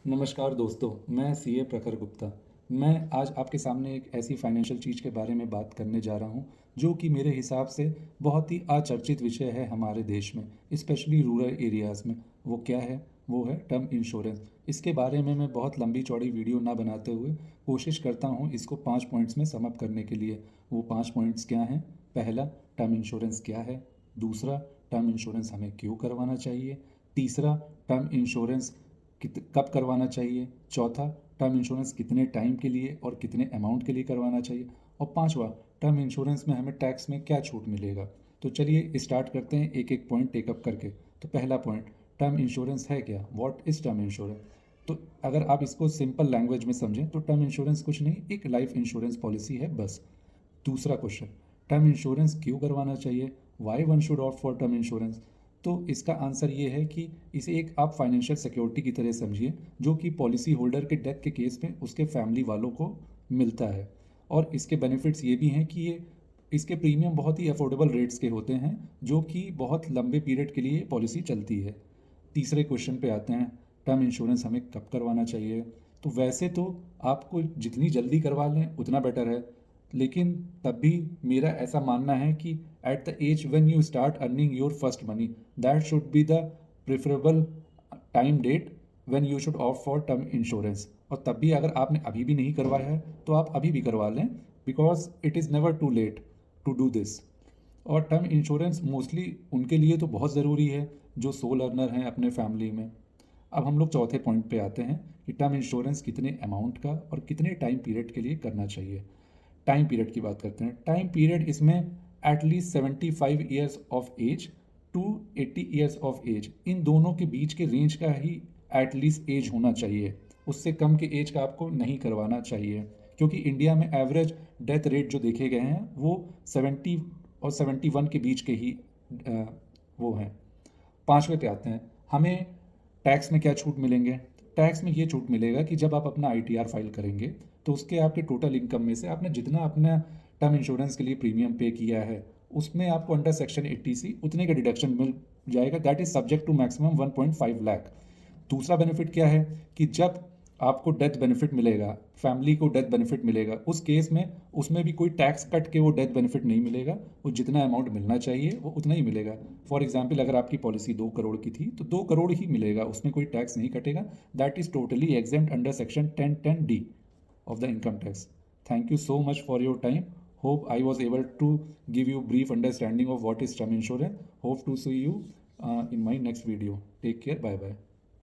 नमस्कार दोस्तों, मैं सीए प्रखर गुप्ता। मैं आज आपके सामने एक ऐसी फाइनेंशियल चीज़ के बारे में बात करने जा रहा हूँ, जो कि मेरे हिसाब से बहुत ही अचर्चित विषय है हमारे देश में, स्पेशली रूरल एरियाज़ में। वो क्या है? वो है टर्म इंश्योरेंस। इसके बारे में मैं बहुत लंबी चौड़ी वीडियो ना बनाते हुए कोशिश करता हूँ इसको 5 पॉइंट्स में सम अप करने के लिए। वो 5 पॉइंट्स क्या हैं? पहला, टर्म इंश्योरेंस क्या है? दूसरा, टर्म इंश्योरेंस हमें क्यों करवाना चाहिए? तीसरा, टर्म इंश्योरेंस कब करवाना चाहिए? चौथा, टर्म इंश्योरेंस कितने टाइम के लिए और कितने अमाउंट के लिए करवाना चाहिए? और पांचवा, टर्म इंश्योरेंस में हमें टैक्स में क्या छूट मिलेगा? तो चलिए स्टार्ट करते हैं एक एक पॉइंट टेकअप करके। तो पहला पॉइंट, टर्म इंश्योरेंस है क्या? What is term insurance? तो अगर आप इसको सिंपल लैंग्वेज में समझें तो टर्म इंश्योरेंस कुछ नहीं, एक लाइफ इंश्योरेंस पॉलिसी है बस। दूसरा क्वेश्चन, टर्म इंश्योरेंस क्यों करवाना चाहिए? Why one should opt for term insurance? तो इसका आंसर ये है कि इसे एक आप फाइनेंशियल सिक्योरिटी की तरह समझिए, जो कि पॉलिसी होल्डर के डेथ के केस में उसके फैमिली वालों को मिलता है। और इसके बेनिफिट्स ये भी हैं कि ये इसके प्रीमियम बहुत ही अफोर्डेबल रेट्स के होते हैं, जो कि बहुत लंबे पीरियड के लिए पॉलिसी चलती है। तीसरे क्वेश्चन पे आते हैं, टर्म इंश्योरेंस हमें कब करवाना चाहिए? तो वैसे तो आपको जितनी जल्दी करवा लें उतना बेटर है, लेकिन तब भी मेरा ऐसा मानना है कि at the age when you start earning your first money, that should be the preferable time date when you should opt for term insurance. और तब भी अगर आपने अभी भी नहीं करवाया है तो आप अभी भी करवा लें, because it is never too late to do this. और टर्म इंश्योरेंस मोस्टली उनके लिए तो बहुत ज़रूरी है जो सोल अर्नर हैं अपने फैमिली में। अब हम लोग चौथे पॉइंट पे आते हैं कि टर्म इंश्योरेंस कितने अमाउंट का और कितने टाइम पीरियड के लिए करना चाहिए। टाइम पीरियड की बात करते हैं। टाइम पीरियड इसमें at least 75 years of age to 80 years of age, इन दोनों के बीच के रेंज का ही एटलीस्ट एज होना चाहिए। उससे कम के एज का आपको नहीं करवाना चाहिए, क्योंकि इंडिया में एवरेज डेथ रेट जो देखे गए हैं वो 70 और 71 के बीच के ही वो हैं। पांचवे पे आते हैं, हमें टैक्स में क्या छूट मिलेंगे? टैक्स में ये छूट मिलेगा कि जब आप अपना आईटीआर फाइल करेंगे तो उसके आपके टोटल इनकम में से आपने जितना अपना टर्म इंश्योरेंस के लिए प्रीमियम पे किया है, उसमें आपको अंडर सेक्शन 80C उतने का डिडक्शन मिल जाएगा। That is subject to maximum 1.5 lakh. दूसरा बेनिफिट क्या है कि जब आपको डेथ बेनिफिट मिलेगा, फैमिली को डेथ बेनिफिट मिलेगा, उस केस में उसमें भी कोई टैक्स कट के वो डेथ बेनिफिट नहीं मिलेगा। वो जितना अमाउंट मिलना चाहिए वो उतना ही मिलेगा। फॉर एग्जाम्पल, अगर आपकी पॉलिसी 2 करोड़ की थी तो 2 करोड़ ही मिलेगा, उसमें कोई टैक्स नहीं कटेगा। That is totally exempt under section 10(10)(d) of the income tax. Thank you so much for your time. Hope I was able to give you brief understanding of what is term insurance. Hope to see you in my next video. Take care. Bye bye.